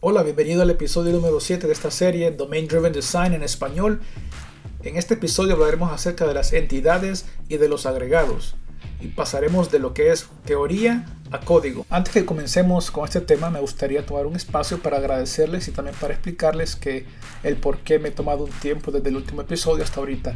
Hola, bienvenido al episodio número 7 de esta serie Domain Driven Design en español. En este episodio hablaremos acerca de las entidades y de los agregados y pasaremos de lo que es teoría a código. Antes que comencemos con este tema, me gustaría tomar un espacio para agradecerles y también para explicarles que el por qué me he tomado un tiempo desde el último episodio hasta ahorita.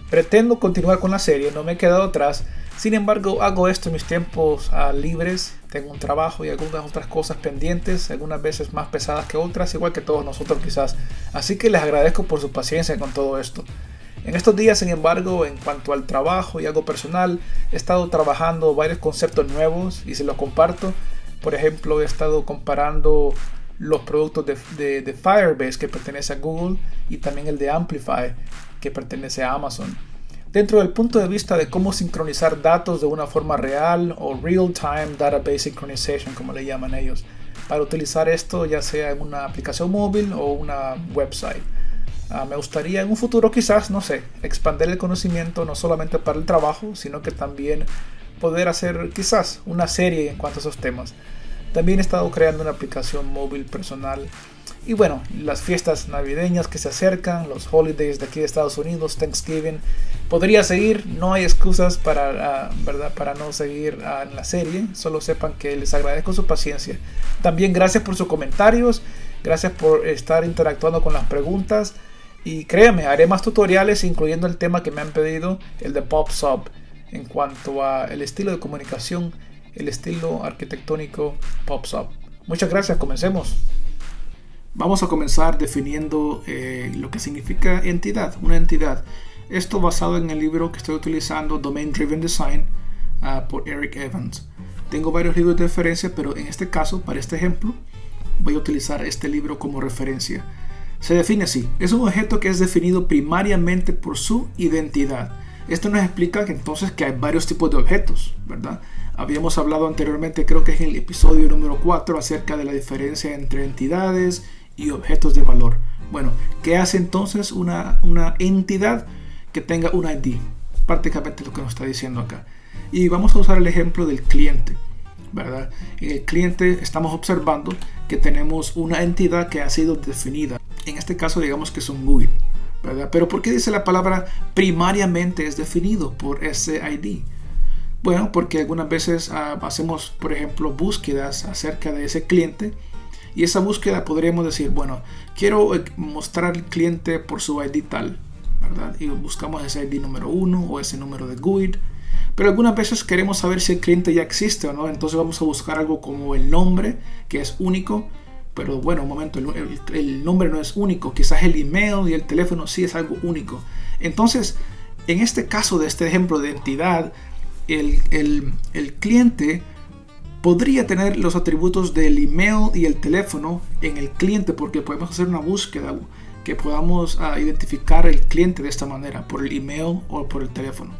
Pretendo continuar con la serie, no me he quedado atrás. Sin embargo, hago esto en mis tiempos libres. Tengo un trabajo y algunas otras cosas pendientes, algunas veces más pesadas que otras, igual que todos nosotros quizás. Así que les agradezco por su paciencia con todo esto. En estos días, sin embargo, en cuanto al trabajo y algo personal, he estado trabajando varios conceptos nuevos y se los comparto. Por ejemplo, he estado comparando los productos de Firebase, que pertenece a Google, y también el de Amplify, que pertenece a Amazon. Dentro del punto de vista de cómo sincronizar datos de una forma real o real-time database synchronization, como le llaman ellos, para utilizar esto ya sea en una aplicación móvil o una website. Me gustaría en un futuro quizás, expandir el conocimiento no solamente para el trabajo, sino que también poder hacer quizás una serie en cuanto a esos temas. También he estado creando una aplicación móvil personal. Y bueno, las fiestas navideñas que se acercan, los holidays de aquí de Estados Unidos, Thanksgiving. Podría seguir, no hay excusas para no seguir en la serie. Solo sepan que les agradezco su paciencia. También gracias por sus comentarios, gracias por estar interactuando con las preguntas. Y créanme, haré más tutoriales incluyendo el tema que me han pedido, el de PopSub, en cuanto a el estilo de comunicación, el estilo arquitectónico PopSub. Muchas gracias, comencemos. Vamos a comenzar definiendo lo que significa entidad, una entidad. Esto basado en el libro que estoy utilizando, Domain Driven Design, por Eric Evans. Tengo varios libros de referencia, pero en este caso, para este ejemplo, voy a utilizar este libro como referencia. Se define así: es un objeto que es definido primariamente por su identidad. Esto nos explica que entonces que hay varios tipos de objetos, ¿verdad? Habíamos hablado anteriormente, creo que es en el episodio número 4, acerca de la diferencia entre entidades y objetos de valor. Bueno, ¿qué hace entonces una entidad que tenga un ID? Prácticamente lo que nos está diciendo acá. Y vamos a usar el ejemplo del cliente, ¿verdad? En el cliente estamos observando que tenemos una entidad que ha sido definida. En este caso digamos que es un GUID, ¿verdad? Pero ¿por qué dice la palabra primariamente es definido por ese ID? Bueno, porque algunas veces hacemos, por ejemplo, búsquedas acerca de ese cliente. Y esa búsqueda podríamos decir, bueno, quiero mostrar al cliente por su ID tal, ¿verdad? Y buscamos ese ID número 1 o ese número de GUID. Pero algunas veces queremos saber si el cliente ya existe o no. Entonces vamos a buscar algo como el nombre, que es único. Pero bueno, un momento, el nombre no es único. Quizás el email y el teléfono sí es algo único. Entonces, en este caso de este ejemplo de entidad, el cliente podría tener los atributos del email y el teléfono en el cliente, porque podemos hacer una búsqueda que podamos identificar el cliente de esta manera, por el email o por el teléfono,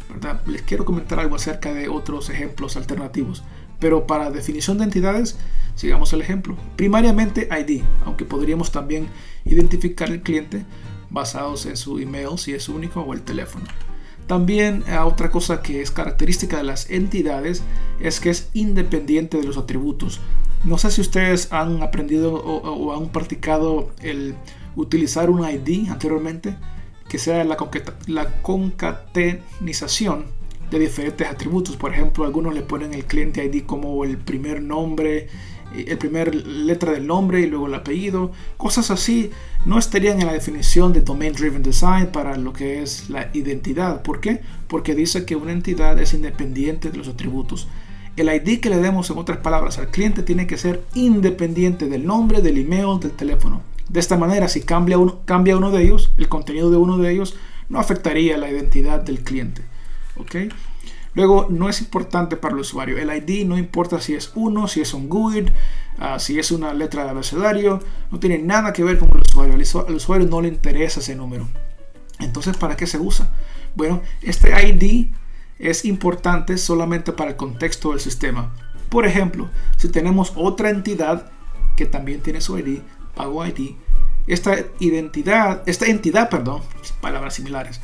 ¿verdad? Les quiero comentar algo acerca de otros ejemplos alternativos, pero para definición de entidades, sigamos el ejemplo. Primariamente ID, aunque podríamos también identificar el cliente basados en su email, si es único, o el teléfono. También otra cosa que es característica de las entidades es que es independiente de los atributos. No sé si ustedes han aprendido o han practicado el utilizar un ID anteriormente, que sea la concatenización de diferentes atributos. Por ejemplo, algunos le ponen el cliente ID como el primer nombre, el primer letra del nombre y luego el apellido. Cosas así no estarían en la definición de Domain Driven Design para lo que es la identidad. ¿Por qué? Porque dice que una entidad es independiente de los atributos. El ID que le demos, en otras palabras, al cliente tiene que ser independiente del nombre, del email, del teléfono. De esta manera, si cambia uno de ellos, el contenido de uno de ellos no afectaría la identidad del cliente. ¿Ok? Luego, no es importante para el usuario. El ID no importa si es uno, si es un GUID, si es una letra de abecedario. No tiene nada que ver con el usuario. Al usuario no le interesa ese número. Entonces, ¿para qué se usa? Bueno, este ID es importante solamente para el contexto del sistema. Por ejemplo, si tenemos otra entidad que también tiene su ID, Pago ID, esta entidad, palabras similares,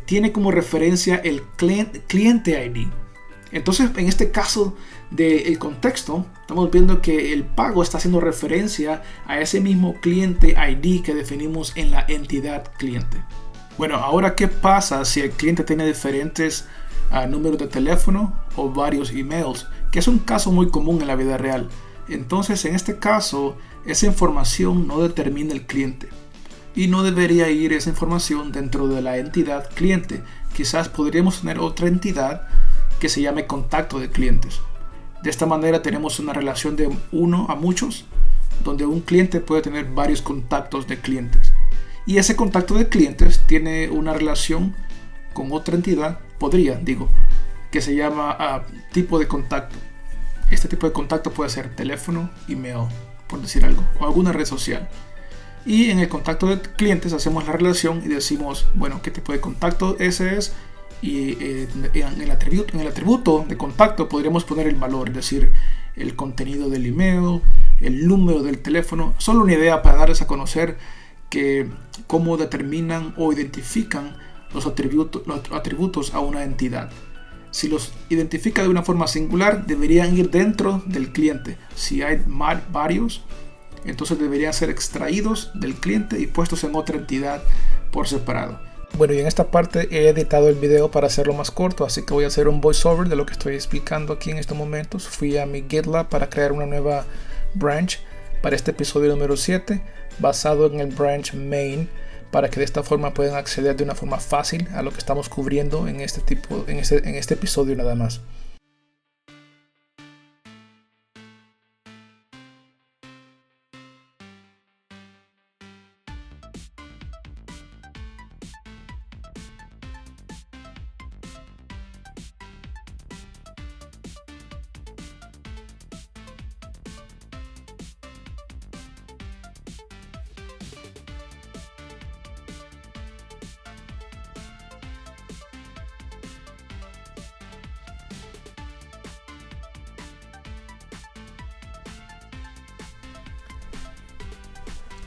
tiene como referencia el cliente ID. Entonces, en este caso del contexto, estamos viendo que el pago está haciendo referencia a ese mismo cliente ID que definimos en la entidad cliente. Bueno, ahora, ¿qué pasa si el cliente tiene diferentes números de teléfono o varios emails? Que es un caso muy común en la vida real. Entonces, en este caso, esa información no determina el cliente y no debería ir esa información dentro de la entidad cliente. Quizás podríamos tener otra entidad que se llame contacto de clientes. De esta manera tenemos una relación de uno a muchos, donde un cliente puede tener varios contactos de clientes. Y ese contacto de clientes tiene una relación con otra entidad, que se llama tipo de contacto. Este tipo de contacto puede ser teléfono, email, por decir algo, o alguna red social. Y en el contacto de clientes hacemos la relación y decimos, bueno, qué tipo de contacto ese es. Y en el atributo de contacto podríamos poner el valor, es decir, el contenido del email, el número del teléfono. Solo una idea para darles a conocer cómo determinan o identifican los atributos a una entidad. Si los identifica de una forma singular, deberían ir dentro del cliente. Si hay varios, entonces deberían ser extraídos del cliente y puestos en otra entidad por separado. Bueno, y en esta parte he editado el video para hacerlo más corto, así que voy a hacer un voiceover de lo que estoy explicando aquí en estos momentos. Fui a mi GitLab para crear una nueva branch para este episodio número 7, basado en el branch main, para que de esta forma puedan acceder de una forma fácil a lo que estamos cubriendo en este episodio nada más.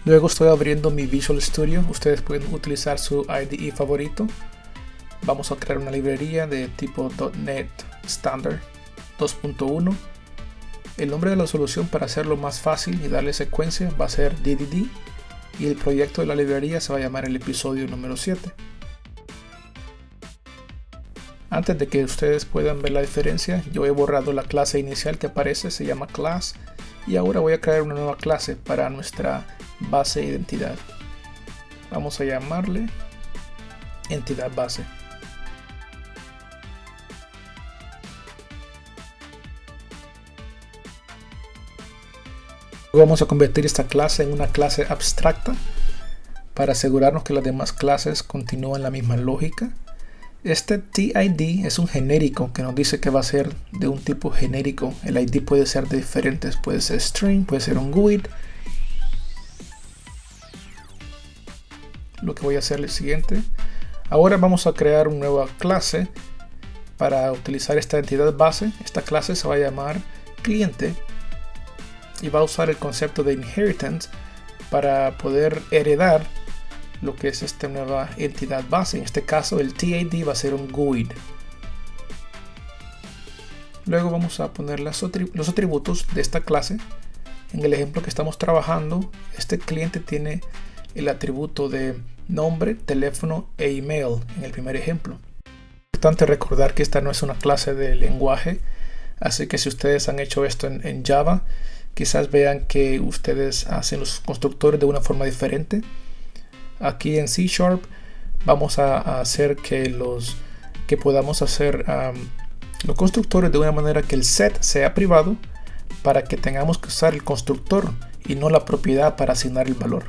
Luego estoy abriendo mi Visual Studio. Ustedes pueden utilizar su IDE favorito. Vamos a crear una librería de tipo .NET Standard 2.1. El nombre de la solución, para hacerlo más fácil y darle secuencia, va a ser DDD. Y el proyecto de la librería se va a llamar el episodio número 7. Antes de que ustedes puedan ver la diferencia, yo he borrado la clase inicial que aparece, se llama class. Y ahora voy a crear una nueva clase para nuestra base de identidad. Vamos a llamarle entidad base. Vamos a convertir esta clase en una clase abstracta para asegurarnos que las demás clases continúan la misma lógica. Este TID es un genérico que nos dice que va a ser de un tipo genérico. El ID puede ser de diferentes, puede ser string, puede ser un GUID. Lo que voy a hacer es lo siguiente. Ahora vamos a crear una nueva clase para utilizar esta entidad base. Esta clase se va a llamar cliente y va a usar el concepto de inheritance para poder heredar lo que es esta nueva entidad base. En este caso el TID va a ser un GUID. Luego vamos a poner los atributos de esta clase. En el ejemplo que estamos trabajando, este cliente tiene el atributo de nombre, teléfono e email en el primer ejemplo. Es importante recordar que esta no es una clase de lenguaje, así que si ustedes han hecho esto en Java, quizás vean que ustedes hacen los constructores de una forma diferente. Aquí en C# vamos a hacer que podamos hacer los constructores de una manera que el set sea privado, para que tengamos que usar el constructor y no la propiedad para asignar el valor.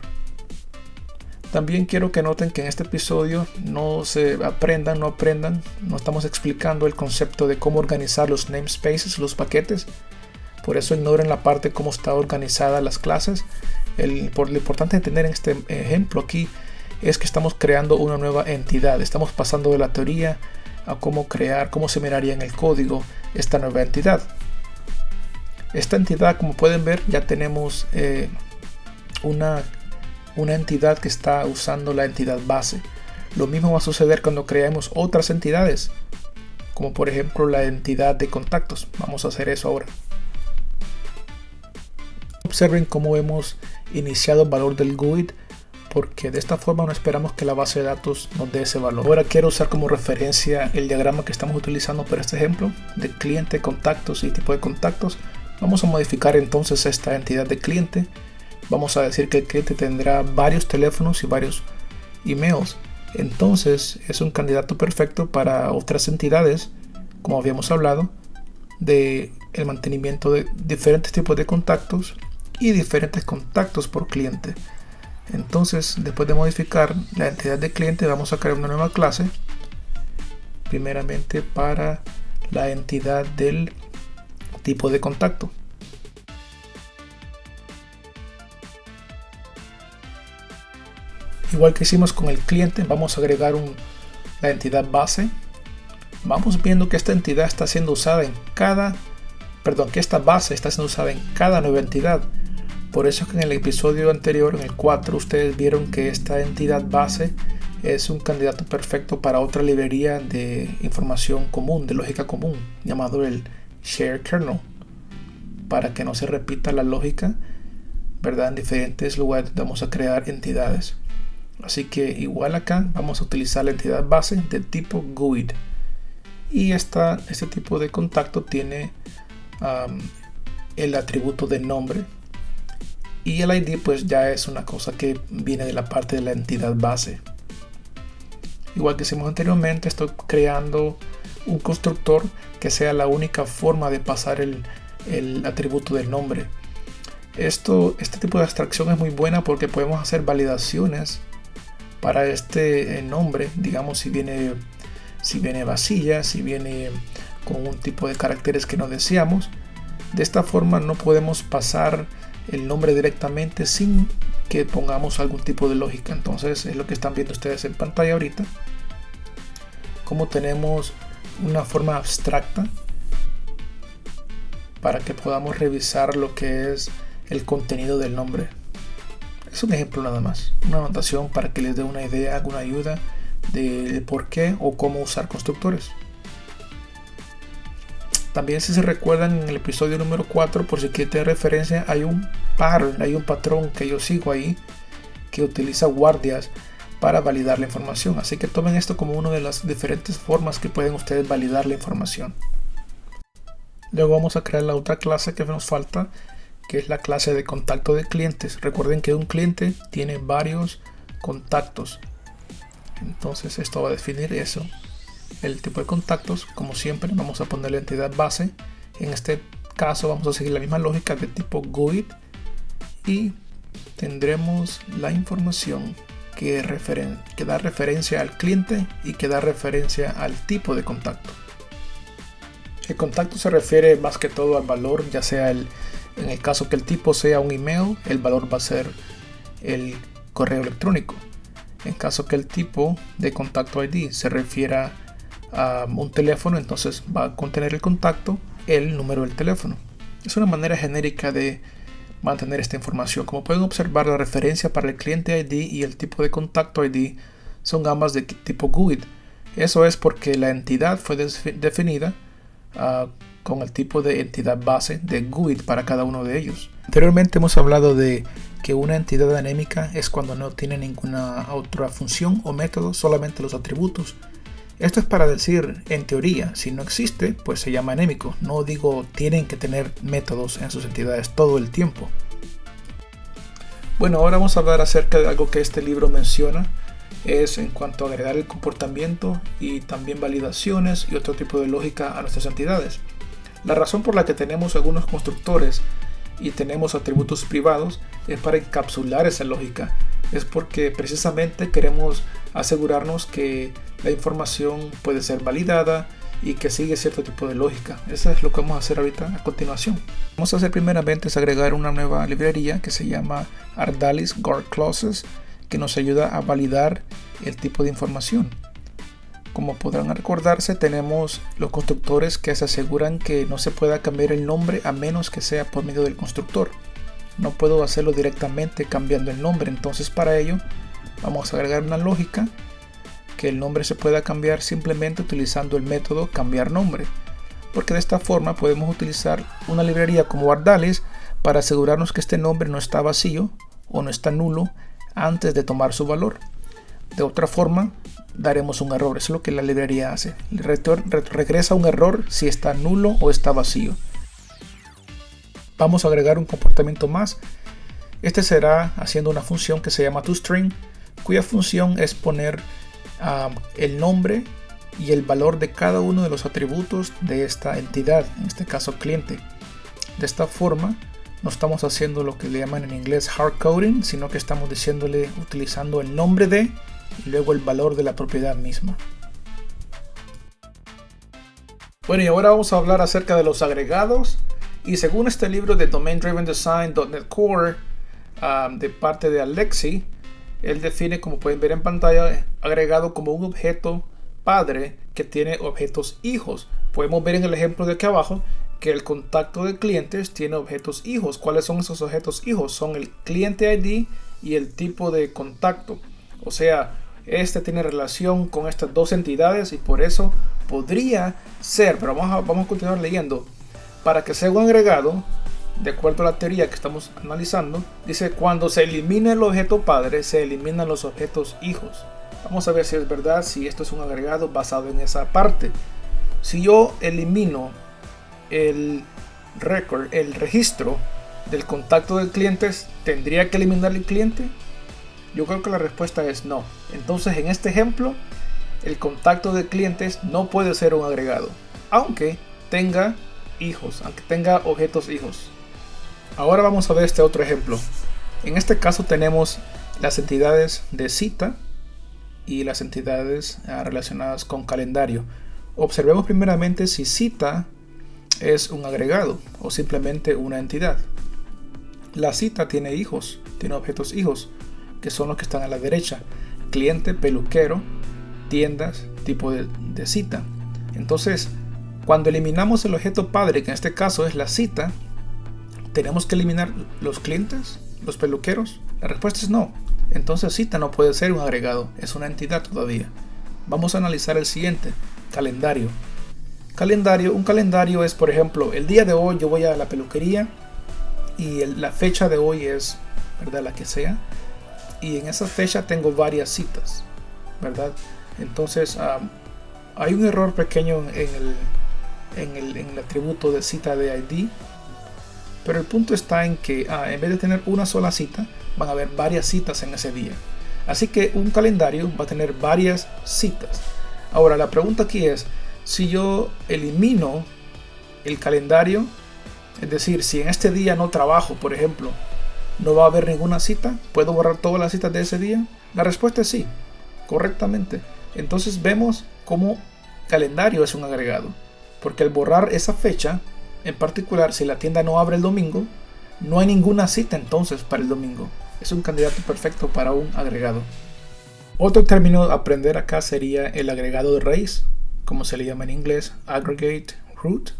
También quiero que noten que en este episodio no estamos explicando el concepto de cómo organizar los namespaces, los paquetes. Por eso ignoren la parte cómo está organizada las clases. Lo importante de entender en este ejemplo aquí es que estamos creando una nueva entidad. Estamos pasando de la teoría a cómo se miraría en el código esta nueva entidad. Esta entidad, como pueden ver, ya tenemos una entidad que está usando la entidad base. Lo mismo va a suceder cuando creemos otras entidades. como por ejemplo la entidad de contactos. Vamos a hacer eso ahora. Observen cómo hemos iniciado el valor del GUID, porque de esta forma no esperamos que la base de datos nos dé ese valor. Ahora quiero usar como referencia el diagrama que estamos utilizando para este ejemplo de cliente, contactos y tipo de contactos. Vamos a modificar entonces esta entidad de cliente. Vamos a decir que el cliente tendrá varios teléfonos y varios emails. Entonces es un candidato perfecto para otras entidades, como habíamos hablado, de el mantenimiento de diferentes tipos de contactos y diferentes contactos por cliente. Entonces, después de modificar la entidad de cliente, vamos a crear una nueva clase, primeramente para la entidad del tipo de contacto. Igual que hicimos con el cliente, vamos a agregar la entidad base. Vamos viendo que esta entidad está siendo usada que esta base está siendo usada en cada nueva entidad. Por eso es que en el episodio anterior, en el 4, ustedes vieron que esta entidad base es un candidato perfecto para otra librería de información común, de lógica común, llamado el Share Kernel, para que no se repita la lógica, ¿verdad? En diferentes lugares vamos a crear entidades. Así que igual acá vamos a utilizar la entidad base de tipo GUID. Y este tipo de contacto tiene el atributo de nombre. Y el ID pues ya es una cosa que viene de la parte de la entidad base. Igual que hicimos anteriormente, estoy creando un constructor que sea la única forma de pasar el atributo del nombre. Este tipo de abstracción es muy buena porque podemos hacer validaciones para este nombre. Digamos, si viene vacía, si viene con un tipo de caracteres que no deseamos. De esta forma no podemos pasar el nombre directamente sin que pongamos algún tipo de lógica. Entonces es lo que están viendo ustedes en pantalla ahorita, como tenemos una forma abstracta para que podamos revisar lo que es el contenido del nombre. Es un ejemplo nada más, una anotación para que les dé una idea, alguna ayuda de por qué o cómo usar constructores. También, si se recuerdan, en el episodio número 4, por si quieren referencia, hay un patrón que yo sigo ahí que utiliza guardias para validar la información. Así que tomen esto como una de las diferentes formas que pueden ustedes validar la información. Luego vamos a crear la otra clase que nos falta, que es la clase de contacto de clientes. Recuerden que un cliente tiene varios contactos. Entonces esto va a definir eso. El tipo de contactos, como siempre, vamos a poner la entidad base. En este caso vamos a seguir la misma lógica de tipo GUID y tendremos la información que da referencia al cliente y que da referencia al tipo de contacto. El contacto se refiere más que todo al valor, ya sea en el caso que el tipo sea un email, el valor va a ser el correo electrónico. En caso que el tipo de contacto ID se refiera a un teléfono, entonces va a contener el contacto, el número del teléfono. Es una manera genérica de mantener esta información. Como pueden observar, la referencia para el cliente ID y el tipo de contacto ID son ambas de tipo GUID. Eso es porque la entidad fue definida con el tipo de entidad base de GUID para cada uno de ellos. Anteriormente hemos hablado de que una entidad anémica es cuando no tiene ninguna otra función o método, solamente los atributos. Esto es para decir, en teoría, si no existe, pues se llama anémico. No digo tienen que tener métodos en sus entidades todo el tiempo. Bueno, ahora vamos a hablar acerca de algo que este libro menciona. Es en cuanto a agregar el comportamiento y también validaciones y otro tipo de lógica a nuestras entidades. La razón por la que tenemos algunos constructores y tenemos atributos privados es para encapsular esa lógica. Es porque precisamente queremos asegurarnos que la información puede ser validada y que sigue cierto tipo de lógica. Eso es lo que vamos a hacer ahorita a continuación. Vamos a hacer primeramente es agregar una nueva librería que se llama Ardalis Guard Clauses, que nos ayuda a validar el tipo de información. Como podrán recordarse, tenemos los constructores que se aseguran que no se pueda cambiar el nombre a menos que sea por medio del constructor. No puedo hacerlo directamente cambiando el nombre, entonces para ello vamos a agregar una lógica que el nombre se pueda cambiar simplemente utilizando el método cambiar nombre, porque de esta forma podemos utilizar una librería como Ardalis para asegurarnos que este nombre no está vacío o no está nulo antes de tomar su valor. De otra forma, daremos un error. Eso es lo que la librería hace. Regresa un error si está nulo o está vacío. Vamos a agregar un comportamiento más. Este será haciendo una función que se llama toString, cuya función es poner el nombre y el valor de cada uno de los atributos de esta entidad, en este caso cliente. De esta forma no estamos haciendo lo que le llaman en inglés hard coding, sino que estamos diciéndole utilizando el nombre de y luego el valor de la propiedad misma. Bueno, y ahora vamos a hablar acerca de los agregados. Y según este libro de Domain Driven Design .NET Core de parte de Alexi, él define, como pueden ver en pantalla, agregado como un objeto padre que tiene objetos hijos. Podemos ver en el ejemplo de aquí abajo que el contacto de clientes tiene objetos hijos. ¿Cuáles son esos objetos hijos? Son el cliente ID y el tipo de contacto. O sea, este tiene relación con estas dos entidades y por eso podría ser, pero vamos a continuar leyendo. Para que sea un agregado, de acuerdo a la teoría que estamos analizando, dice cuando se elimina el objeto padre, se eliminan los objetos hijos. Vamos a ver si es verdad, si esto es un agregado basado en esa parte. Si yo elimino el registro del contacto del cliente, ¿tendría que eliminar el cliente? Yo creo que la respuesta es no. Entonces, en este ejemplo, el contacto de clientes no puede ser un agregado, aunque tenga hijos, aunque tenga objetos hijos. Ahora vamos a ver este otro ejemplo. En este caso tenemos las entidades de cita y las entidades relacionadas con calendario. Observemos primeramente si cita es un agregado o simplemente una entidad. La cita tiene hijos, tiene objetos hijos, que son los que están a la derecha: cliente, peluquero, tiendas, tipo de cita. Entonces, cuando eliminamos el objeto padre, que en este caso es la cita, ¿tenemos que eliminar los clientes, los peluqueros? La respuesta es no. Entonces cita no puede ser un agregado, es una entidad todavía. Vamos a analizar el siguiente: calendario. Un calendario es, por ejemplo, el día de hoy yo voy a la peluquería y la fecha de hoy es, ¿verdad?, la que sea. Y en esa fecha tengo varias citas, ¿verdad? Entonces hay un error pequeño en el atributo de cita de ID. Pero el punto está en que en vez de tener una sola cita, van a haber varias citas en ese día. Así que un calendario va a tener varias citas. Ahora, la pregunta aquí es, si yo elimino el calendario, es decir, si en este día no trabajo, por ejemplo, no va a haber ninguna cita, ¿puedo borrar todas las citas de ese día? La respuesta es sí, correctamente. Entonces vemos cómo calendario es un agregado, porque al borrar esa fecha, en particular, si la tienda no abre el domingo, no hay ninguna cita entonces para el domingo. Es un candidato perfecto para un agregado. Otro término a aprender acá sería el agregado de raíz, como se le llama en inglés, aggregate root.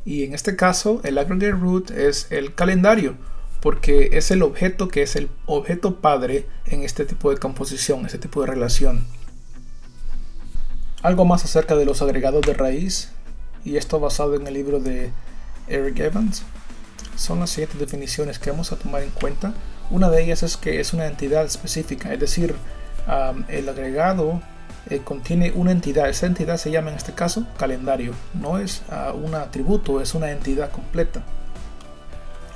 Y en este caso, el aggregate root es el calendario, porque es el objeto que es el objeto padre en este tipo de composición, este tipo de relación. Algo más acerca de los agregados de raíz, y esto basado en el libro de Eric Evans, son las siguientes definiciones que vamos a tomar en cuenta. Una de ellas es que es una entidad específica, es decir, el agregado contiene una entidad. Esa entidad se llama en este caso calendario, no es un atributo, es una entidad completa.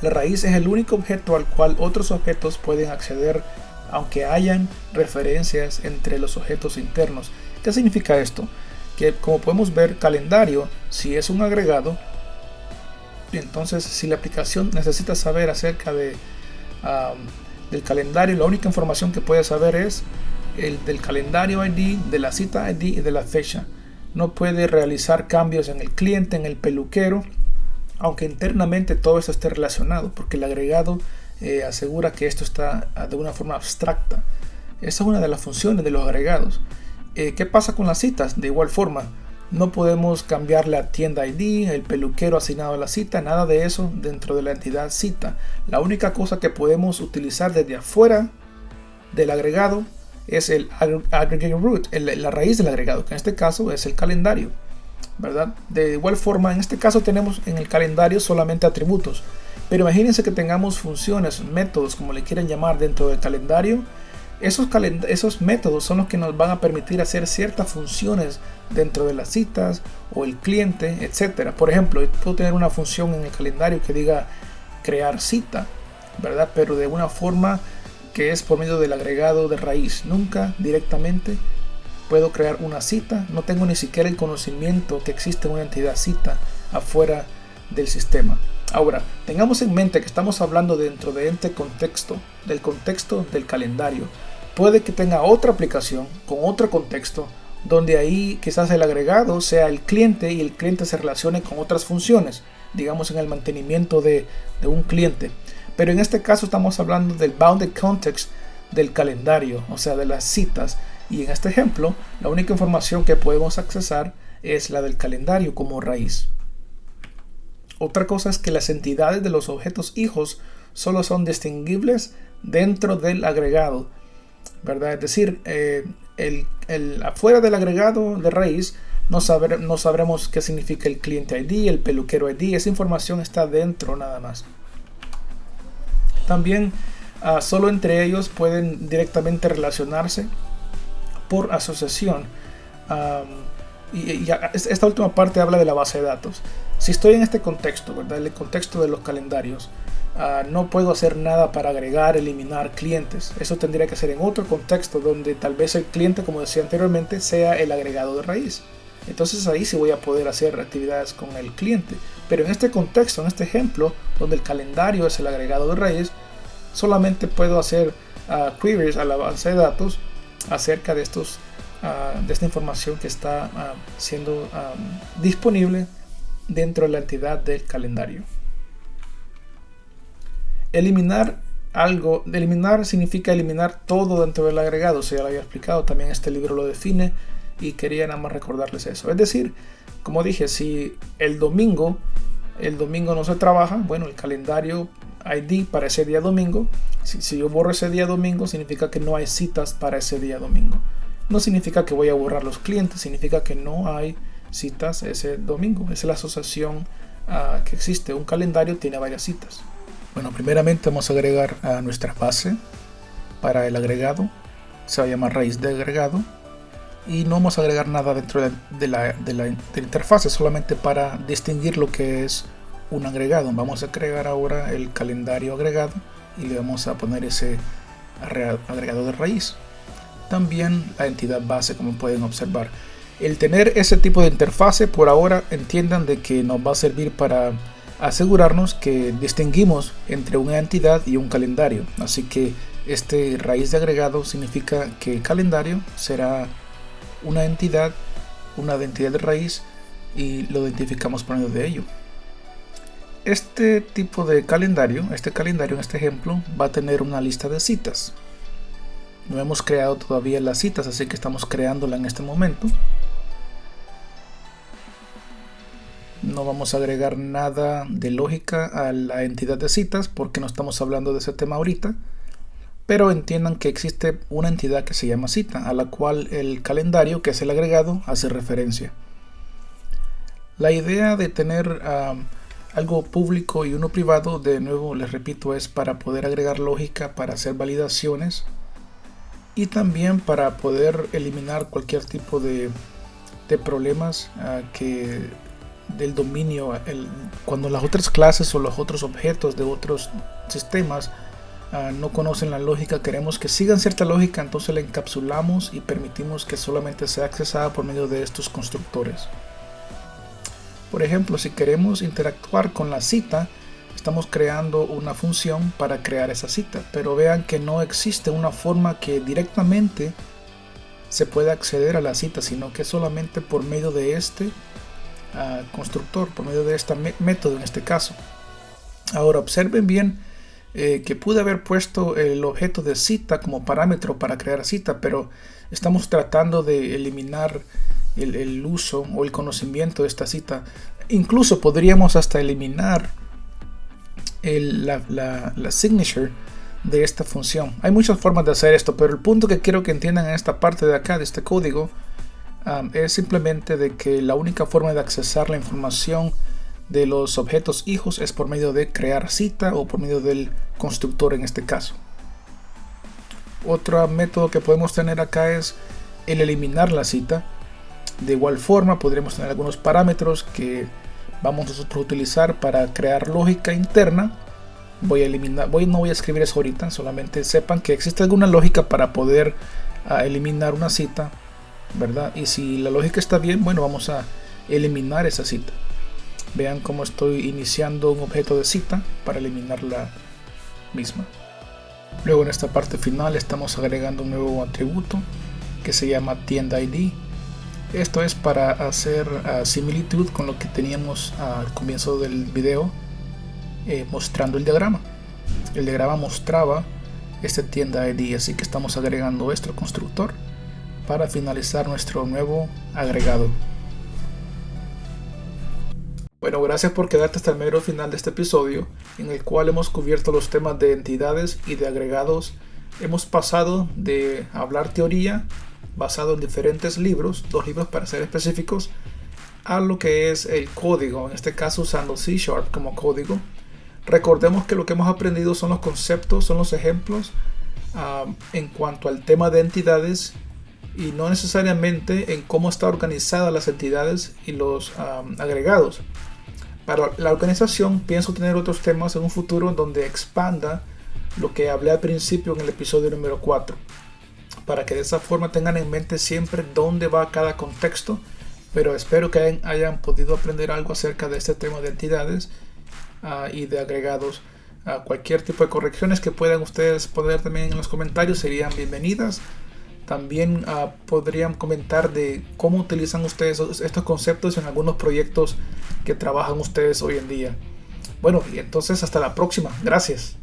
La raíz es el único objeto al cual otros objetos pueden acceder, aunque hayan referencias entre los objetos internos. ¿Qué significa esto? Que, como podemos ver, calendario, si es un agregado, entonces si la aplicación necesita saber acerca del calendario, la única información que puede saber es el del calendario ID, de la cita ID y de la fecha. No puede realizar cambios en el cliente, en el peluquero, aunque internamente todo esto esté relacionado, porque el agregado asegura que esto está de una forma abstracta. Esa es una de las funciones de los agregados. ¿Qué pasa con las citas? De igual forma, no podemos cambiar la tienda ID, el peluquero asignado a la cita, nada de eso dentro de la entidad cita. La única cosa que podemos utilizar desde afuera del agregado es el aggregate root, la raíz del agregado, que en este caso es el calendario, ¿verdad? De igual forma, en este caso tenemos en el calendario solamente atributos, pero imagínense que tengamos funciones, métodos, como le quieran llamar, dentro del calendario. Esos métodos son los que nos van a permitir hacer ciertas funciones dentro de las citas o el cliente, etcétera. Por ejemplo, puedo tener una función en el calendario que diga crear cita, ¿verdad? Pero de una forma que es por medio del agregado de raíz. Nunca directamente puedo crear una cita. No tengo ni siquiera el conocimiento que existe una entidad cita afuera del sistema. Ahora, tengamos en mente que estamos hablando dentro de este contexto, del contexto del calendario. Puede que tenga otra aplicación con otro contexto, donde ahí quizás el agregado sea el cliente y el cliente se relacione con otras funciones, digamos en el mantenimiento de un cliente. Pero en este caso estamos hablando del bounded context del calendario, o sea, de las citas. Y en este ejemplo, la única información que podemos accesar es la del calendario como raíz. Otra cosa es que las entidades de los objetos hijos solo son distinguibles dentro del agregado, ¿verdad? Es decir, afuera del agregado de raíz no sabremos qué significa el cliente ID, el peluquero ID. Esa información está dentro nada más. También solo entre ellos pueden directamente relacionarse por asociación. Esta última parte habla de la base de datos. Si estoy en este contexto, ¿verdad? El contexto de los calendarios, no puedo hacer nada para agregar, eliminar clientes. Eso tendría que ser en otro contexto donde tal vez el cliente, como decía anteriormente, sea el agregado de raíz. Entonces ahí sí voy a poder hacer actividades con el cliente. Pero en este contexto, en este ejemplo, donde el calendario es el agregado de raíz, solamente puedo hacer queries a la base de datos acerca de esta información que está siendo disponible dentro de la entidad del calendario. Eliminar significa eliminar todo dentro del agregado. O sea, ya lo había explicado, también este libro lo define y quería nada más recordarles eso. Es decir, como dije, si el domingo no se trabaja, bueno, el calendario ID para ese día domingo, si yo borro ese día domingo, significa que no hay citas para ese día domingo. No significa que voy a borrar los clientes, significa que no hay citas ese domingo. Esa es la asociación que existe. Un calendario tiene varias citas. Bueno, primeramente vamos a agregar a nuestra base para el agregado. Se va a llamar raíz de agregado. Y no vamos a agregar nada dentro de la interfase, solamente para distinguir lo que es un agregado. Vamos a agregar ahora el calendario agregado y le vamos a poner ese agregado de raíz. También la entidad base, como pueden observar. El tener ese tipo de interfase, por ahora entiendan de que nos va a servir para asegurarnos que distinguimos entre una entidad y un calendario. Así que este raíz de agregado significa que el calendario será una entidad de raíz y lo identificamos por medio de ello. Este tipo de calendario, en este ejemplo, va a tener una lista de citas. No hemos creado todavía las citas, así que estamos creándola en este momento. No vamos a agregar nada de lógica a la entidad de citas porque no estamos hablando de ese tema ahorita. Pero entiendan que existe una entidad que se llama cita, a la cual el calendario, que es el agregado, hace referencia. La idea de tener algo público y uno privado, de nuevo les repito, es para poder agregar lógica, para hacer validaciones y también para poder eliminar cualquier tipo de problemas del dominio. Cuando las otras clases o los otros objetos de otros sistemas no conocen la lógica, queremos que sigan cierta lógica, entonces la encapsulamos y permitimos que solamente sea accesada por medio de estos constructores. Por ejemplo, si queremos interactuar con la cita, estamos creando una función para crear esa cita, pero vean que no existe una forma que directamente se pueda acceder a la cita, sino que solamente por medio de este constructor, por medio de este método en este caso. Ahora observen bien que pude haber puesto el objeto de cita como parámetro para crear cita, pero estamos tratando de eliminar el uso o el conocimiento de esta cita. Incluso podríamos hasta eliminar la signature de esta función. Hay muchas formas de hacer esto, pero el punto que quiero que entiendan en esta parte de acá de este código es simplemente de que la única forma de accesar la información de los objetos hijos es por medio de crear cita o por medio del constructor en este caso. Otro método que podemos tener acá es el eliminar la cita. De igual forma podremos tener algunos parámetros que vamos nosotros a utilizar para crear lógica interna. No voy a escribir eso ahorita, solamente sepan que existe alguna lógica para poder eliminar una cita, ¿verdad? Y si la lógica está bien, bueno, vamos a eliminar esa cita. Vean cómo estoy iniciando un objeto de cita para eliminar la misma. Luego en esta parte final estamos agregando un nuevo atributo que se llama tienda ID. Esto es para hacer similitud con lo que teníamos al comienzo del video, mostrando el diagrama. El diagrama mostraba este tienda ID, así que estamos agregando nuestro constructor para finalizar nuestro nuevo agregado. Bueno, gracias por quedarte hasta el mero final de este episodio, en el cual hemos cubierto los temas de entidades y de agregados. Hemos pasado de hablar teoría basado en diferentes libros, 2 libros para ser específicos, a lo que es el código, en este caso usando C# como código. Recordemos que lo que hemos aprendido son los conceptos, son los ejemplos en cuanto al tema de entidades, y no necesariamente en cómo está organizadas las entidades y los agregados. Para la organización pienso tener otros temas en un futuro donde expanda lo que hablé al principio en el episodio número 4, para que de esa forma tengan en mente siempre dónde va cada contexto. Pero espero que hayan podido aprender algo acerca de este tema de entidades y de agregados. Cualquier tipo de correcciones que puedan ustedes poner también en los comentarios serían bienvenidas. También podrían comentar de cómo utilizan ustedes estos conceptos en algunos proyectos que trabajan ustedes hoy en día. Bueno, y entonces hasta la próxima. Gracias.